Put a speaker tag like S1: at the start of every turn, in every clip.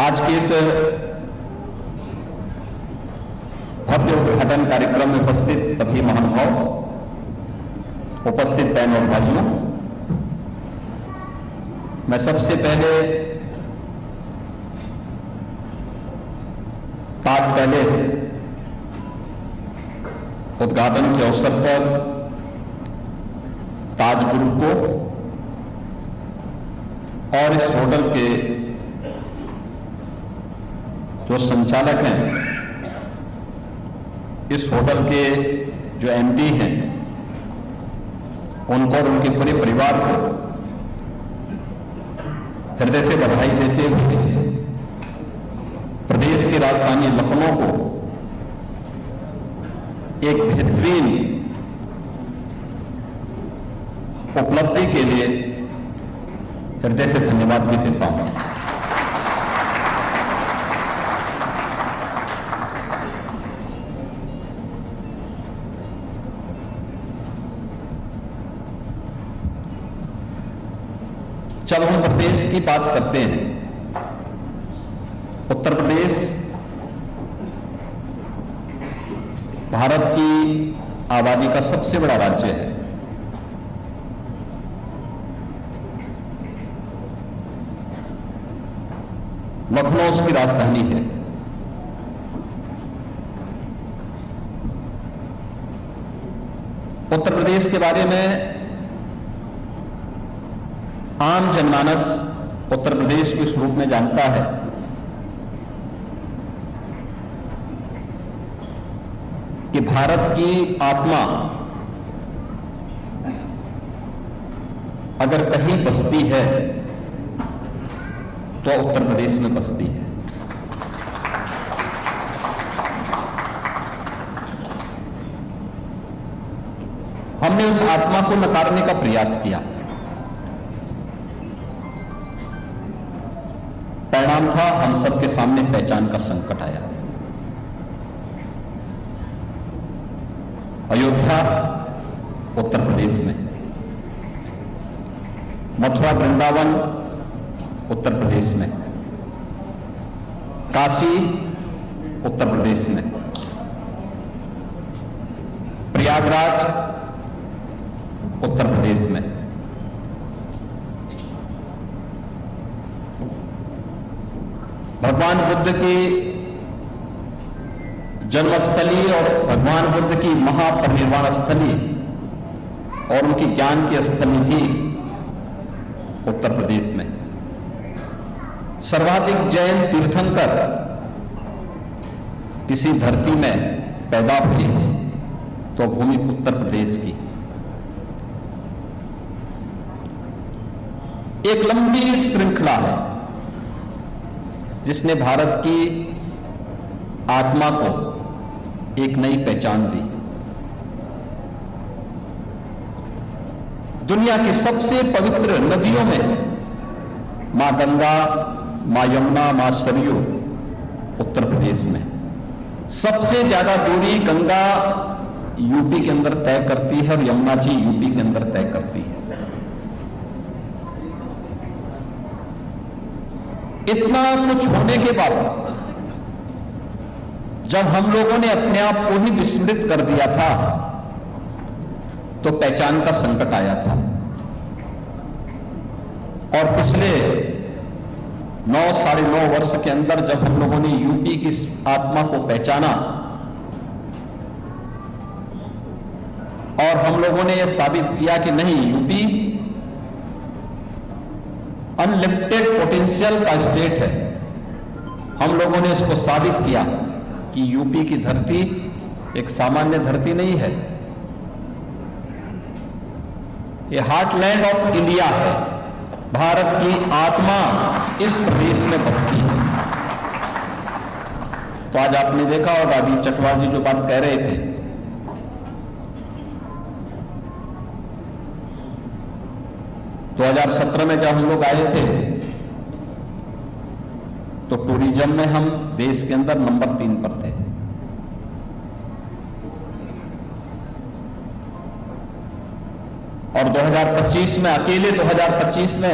S1: आज के इस भव्य उद्घाटन कार्यक्रम में उपस्थित सभी महानुभाव, उपस्थित बहनों और भाइयों, मैं सबसे पहले ताज पैलेस उद्घाटन के अवसर पर ताज ग्रुप को और इस होटल के जो संचालक हैं, इस होटल के जो एमडी हैं, उनको और उनके पूरे परिवार को हृदय से बधाई देते हुए प्रदेश की राजधानी लखनऊ को एक बेहतरीन उपलब्धि के लिए हृदय से धन्यवाद भी देता हूं। चलो हम प्रदेश की बात करते हैं। उत्तर प्रदेश भारत की आबादी का सबसे बड़ा राज्य है। लखनऊ उसकी राजधानी है। उत्तर प्रदेश के बारे में आम जनमानस उत्तर प्रदेश को इस रूप में जानता है कि भारत की आत्मा अगर कहीं बसती है तो उत्तर प्रदेश में बसती है। हमने उस आत्मा को नकारने का प्रयास किया। परिणाम था हम सबके सामने पहचान का संकट आया। अयोध्या उत्तर प्रदेश में, मथुरा वृंदावन उत्तर प्रदेश में, काशी उत्तर प्रदेश में, प्रयागराज उत्तर प्रदेश में, भगवान बुद्ध की जन्मस्थली और भगवान बुद्ध की महापरिनिर्वाण स्थली और उनकी ज्ञान की स्थली भी उत्तर प्रदेश में। सर्वाधिक जैन तीर्थंकर किसी धरती में पैदा हुए तो भूमि उत्तर प्रदेश की। एक लंबी श्रृंखला है जिसने भारत की आत्मा को एक नई पहचान दी। दुनिया की सबसे पवित्र नदियों में मां गंगा, मां यमुना, मां सरयू उत्तर प्रदेश में। सबसे ज्यादा दूरी गंगा यूपी के अंदर तय करती है और यमुना जी यूपी के अंदर तय करती है। इतना कुछ होने के बाद जब हम लोगों ने अपने आप को ही विस्मृत कर दिया था तो पहचान का संकट आया था। और पिछले 9 साढ़े 9 वर्ष के अंदर जब हम लोगों ने यूपी की आत्मा को पहचाना और हम लोगों ने यह साबित किया कि नहीं, यूपी अनलिमिटेड पोटेंशियल का स्टेट है। हम लोगों ने इसको साबित किया कि यूपी की धरती एक सामान्य धरती नहीं है, ये हार्टलैंड ऑफ इंडिया है। भारत की आत्मा इस प्रदेश में बसती है। तो आज आपने देखा होगा, अभी चटवाल जी जो बात कह रहे थे, 2017 में जब हम लोग आए थे तो टूरिज्म में हम देश के अंदर नंबर 3 पर थे। और 2025 में, अकेले 2025 में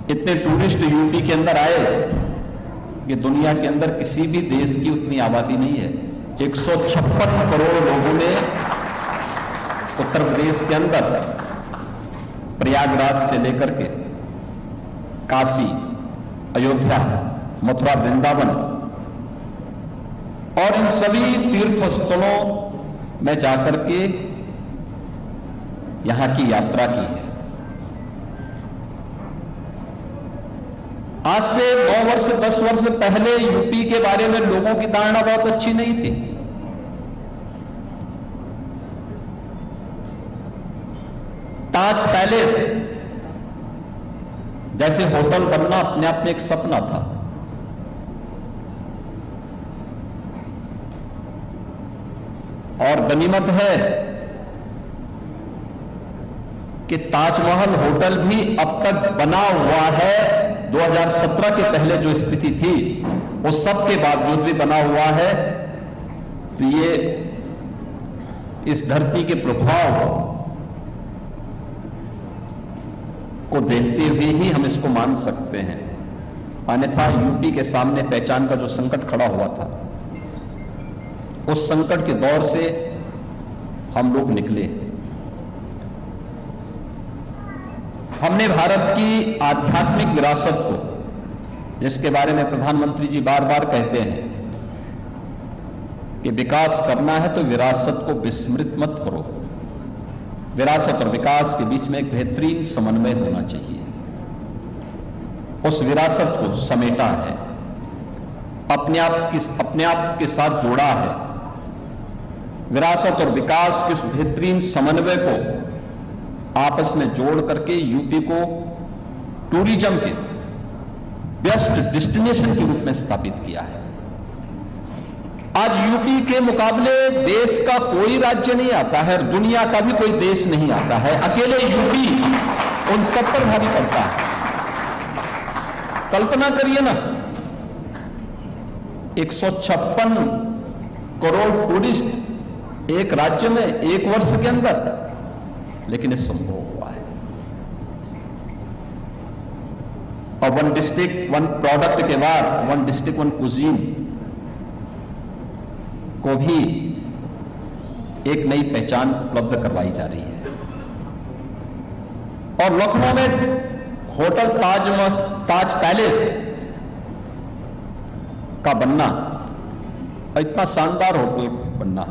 S1: इतने टूरिस्ट यूपी के अंदर आए कि दुनिया के अंदर किसी भी देश की उतनी आबादी नहीं है। 156 करोड़ लोगों ने उत्तर प्रदेश के अंदर प्रयागराज से लेकर के काशी, अयोध्या, मथुरा, वृंदावन और इन सभी तीर्थ स्थलों में जाकर के यहां की यात्रा की है। आज से 9 वर्ष 10 वर्ष पहले यूपी के बारे में लोगों की धारणा बहुत अच्छी नहीं थी। ताज पैलेस जैसे होटल बनना अपने आप में एक सपना था। और गनीमत है कि ताजमहल होटल भी अब तक बना हुआ है। 2017 के पहले जो स्थिति थी वो सब के बावजूद भी बना हुआ है। तो ये इस धरती के प्रभाव को देखते हुए ही हम इसको मान सकते हैं। अन्यथा यूपी के सामने पहचान का जो संकट खड़ा हुआ था, उस संकट के दौर से हम लोग निकले। हमने भारत की आध्यात्मिक विरासत को, जिसके बारे में प्रधानमंत्री जी बार बार कहते हैं कि विकास करना है तो विरासत को विस्मृत मत करो। विरासत और विकास के बीच में एक बेहतरीन समन्वय होना चाहिए। उस विरासत को समेटा है, अपने आप के साथ जोड़ा है। विरासत और विकास के उस बेहतरीन समन्वय को आपस में जोड़ करके यूपी को टूरिज्म के बेस्ट डेस्टिनेशन के रूप में स्थापित किया है। आज यूपी के मुकाबले देश का कोई राज्य नहीं आता है, दुनिया का भी कोई देश नहीं आता है। अकेले यूपी उन सब पर भारी पड़ता है। कल्पना करिए ना, 156 करोड़ टूरिस्ट एक राज्य में एक वर्ष के अंदर, लेकिन ये संभव हुआ है। और वन डिस्ट्रिक्ट वन प्रोडक्ट के बाद वन डिस्ट्रिक्ट वन कुजीन को भी एक नई पहचान उपलब्ध करवाई जा रही है। और लखनऊ में होटल ताज पैलेस का बनना, इतना शानदार होटल बनना,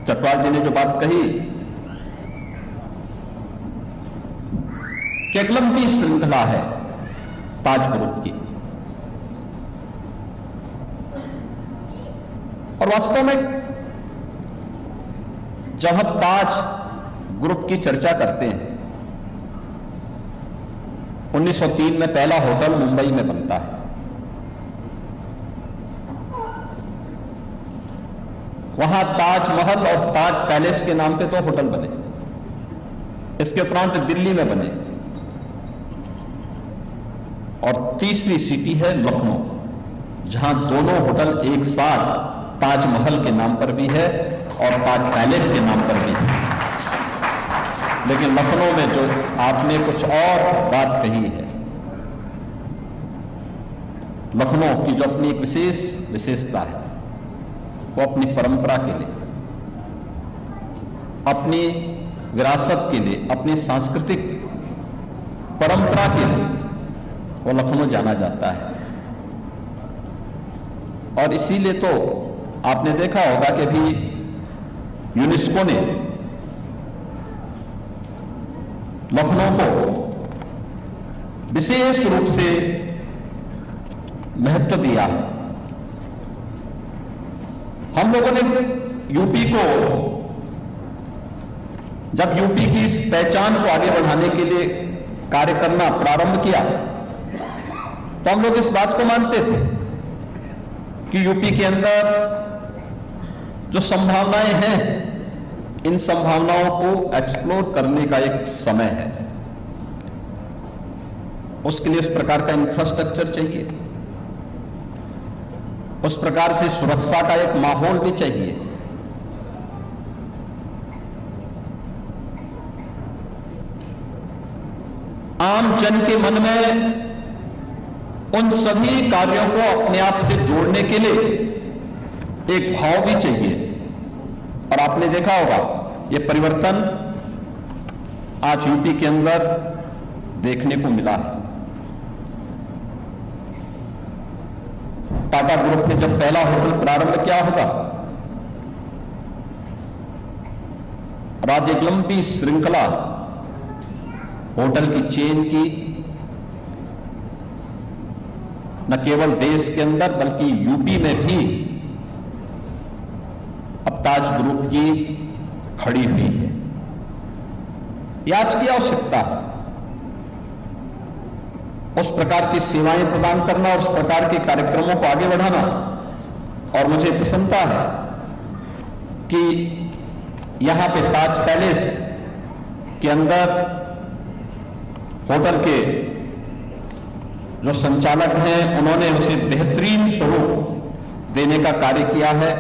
S1: चटवाल जी ने जो बात कही कि एक लंबी श्रृंखला है ताज ग्रुप की, और वास्तव में जब हम ताज ग्रुप की चर्चा करते हैं, 1903 में पहला होटल मुंबई में बनता है। वहां ताजमहल और ताज पैलेस के नाम पे 2 होटल बने। इसके उपरांत दिल्ली में बने, और तीसरी सिटी है लखनऊ, जहां दोनों होटल एक साथ ताजमहल के नाम पर भी है और ताज पैलेस के नाम पर भी है। लेकिन लखनऊ में जो आपने कुछ और बात कही है, लखनऊ की जो अपनी एक विशेषता है, वो अपनी परंपरा के लिए, अपनी विरासत के लिए, अपनी सांस्कृतिक परंपरा के लिए वो लखनऊ जाना जाता है। और इसीलिए तो आपने देखा होगा कि भी यूनेस्को ने लखनऊ को विशेष रूप से महत्व दिया है। हम लोगों ने यूपी को, जब यूपी की इस पहचान को आगे बढ़ाने के लिए कार्य करना प्रारंभ किया, तो हम लोग इस बात को मानते थे कि यूपी के अंदर जो संभावनाएं हैं, इन संभावनाओं को एक्सप्लोर करने का एक समय है। उसके लिए उस प्रकार का इंफ्रास्ट्रक्चर चाहिए, उस प्रकार से सुरक्षा का एक माहौल भी चाहिए। आम जन के मन में उन सभी कार्यों को अपने आप से जोड़ने के लिए एक भाव भी चाहिए। और आपने देखा होगा ये परिवर्तन आज यूपी के अंदर देखने को मिला है। टाटा ग्रुप ने जब पहला होटल प्रारंभ किया होगा, आज एक लंबी श्रृंखला होटल की चेन की न केवल देश के अंदर बल्कि यूपी में भी अब ताज ग्रुप की खड़ी हुई है। यह आज की आवश्यकता है उस प्रकार की सेवाएं प्रदान करना और उस प्रकार के कार्यक्रमों को आगे बढ़ाना। और मुझे प्रसन्नता है कि यहां पे ताज पैलेस के अंदर होटल के जो संचालक हैं उन्होंने उसे बेहतरीन स्वरूप देने का कार्य किया है।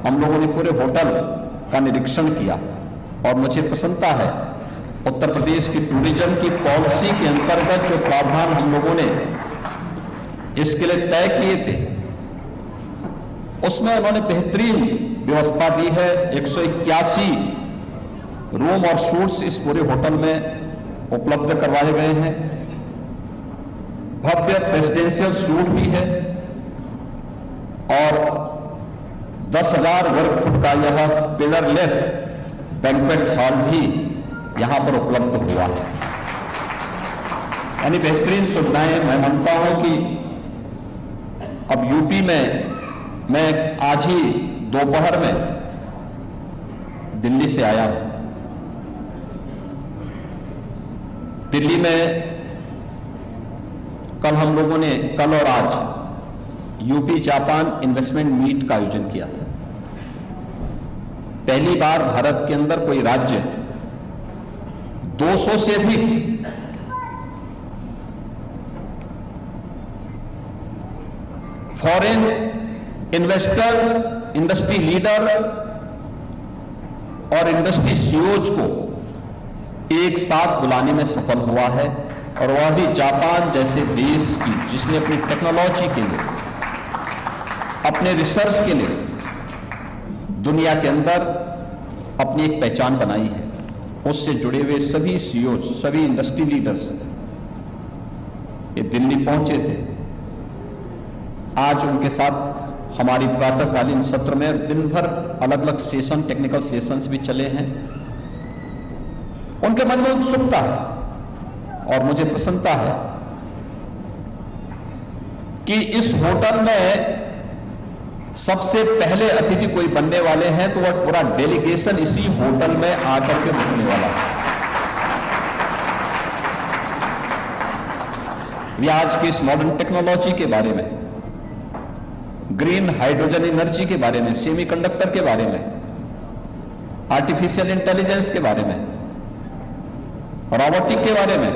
S1: हम लोगों ने पूरे होटल का निरीक्षण किया और मुझे प्रसन्नता है उत्तर प्रदेश की टूरिज्म की पॉलिसी के अंतर्गत जो प्रावधान हम लोगों ने इसके लिए तय किए थे उसमें उन्होंने बेहतरीन व्यवस्था दी है। 181 रूम और सूट्स इस पूरे होटल में उपलब्ध करवाए गए हैं। भव्य प्रेसिडेंशियल सूट भी है और 10,000 वर्ग फुट का यह पिलरलेस बैंक्वेट हॉल भी यहां पर उपलब्ध हुआ है। यानी बेहतरीन सुविधाएं। मैं मानता हूं कि अब यूपी में मैं आज ही दोपहर में दिल्ली से आया हूं। दिल्ली में कल हम लोगों ने कल और आज यूपी जापान इन्वेस्टमेंट मीट का आयोजन किया था। पहली बार भारत के अंदर कोई राज्य 200 से अधिक फॉरेन इन्वेस्टर, इंडस्ट्री लीडर और इंडस्ट्री सीईओज को एक साथ बुलाने में सफल हुआ है। और वह भी जापान जैसे देश की जिसने अपनी टेक्नोलॉजी के लिए, अपने रिसर्च के लिए दुनिया के अंदर अपनी एक पहचान बनाई है। उससे जुड़े हुए सभी सीईओ, सभी इंडस्ट्री लीडर्स ये दिल्ली पहुंचे थे। आज उनके साथ हमारी प्रातःकालीन सत्र में दिन भर अलग अलग सेशन, टेक्निकल सेशंस भी चले हैं। उनके मन में उत्सुकता है और मुझे प्रसन्नता है कि इस होटल में सबसे पहले अतिथि कोई बनने वाले हैं तो वह पूरा डेलीगेशन इसी होटल में आकर के रुकने वाला है। ये आज की इस मॉडर्न टेक्नोलॉजी के बारे में, ग्रीन हाइड्रोजन एनर्जी के बारे में, सेमीकंडक्टर के बारे में, आर्टिफिशियल इंटेलिजेंस के बारे में, रोबोटिक के बारे में,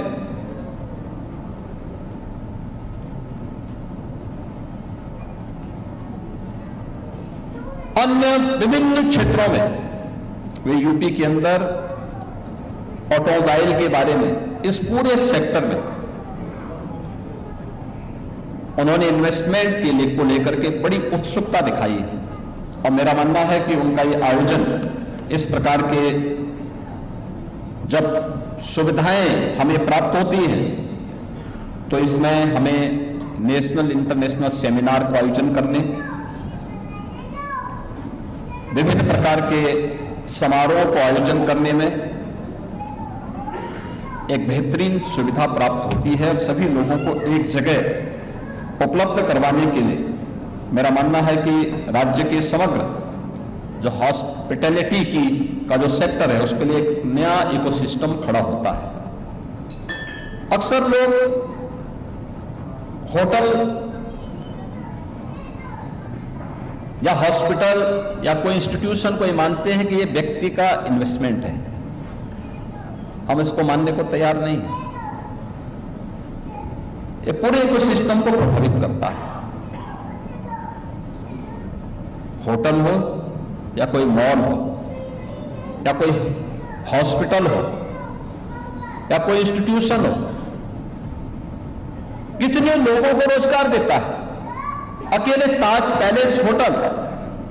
S1: अन्य विभिन्न क्षेत्रों में वे यूपी के अंदर ऑटोमोबाइल के बारे में, इस पूरे सेक्टर में उन्होंने इन्वेस्टमेंट के लिए को लेकर के बड़ी उत्सुकता दिखाई है। और मेरा मानना है कि उनका ये आयोजन, इस प्रकार के जब सुविधाएं हमें प्राप्त होती हैं तो इसमें हमें नेशनल इंटरनेशनल सेमिनार का आयोजन करने, विभिन्न प्रकार के समारोह को आयोजन करने में एक बेहतरीन सुविधा प्राप्त होती है। सभी लोगों को एक जगह उपलब्ध करवाने के लिए मेरा मानना है कि राज्य के समग्र जो हॉस्पिटैलिटी की का जो सेक्टर है उसके लिए एक नया इकोसिस्टम खड़ा होता है। अक्सर लोग होटल या हॉस्पिटल या कोई इंस्टीट्यूशन को ये मानते हैं कि ये व्यक्ति का इन्वेस्टमेंट है। हम इसको मानने को तैयार नहीं है। ये पूरे इकोसिस्टम को प्रभावित करता है। होटल हो या कोई मॉल हो या कोई हॉस्पिटल हो या कोई इंस्टीट्यूशन हो, कितने लोगों को रोजगार देता है। अकेले ताज पैलेस होटल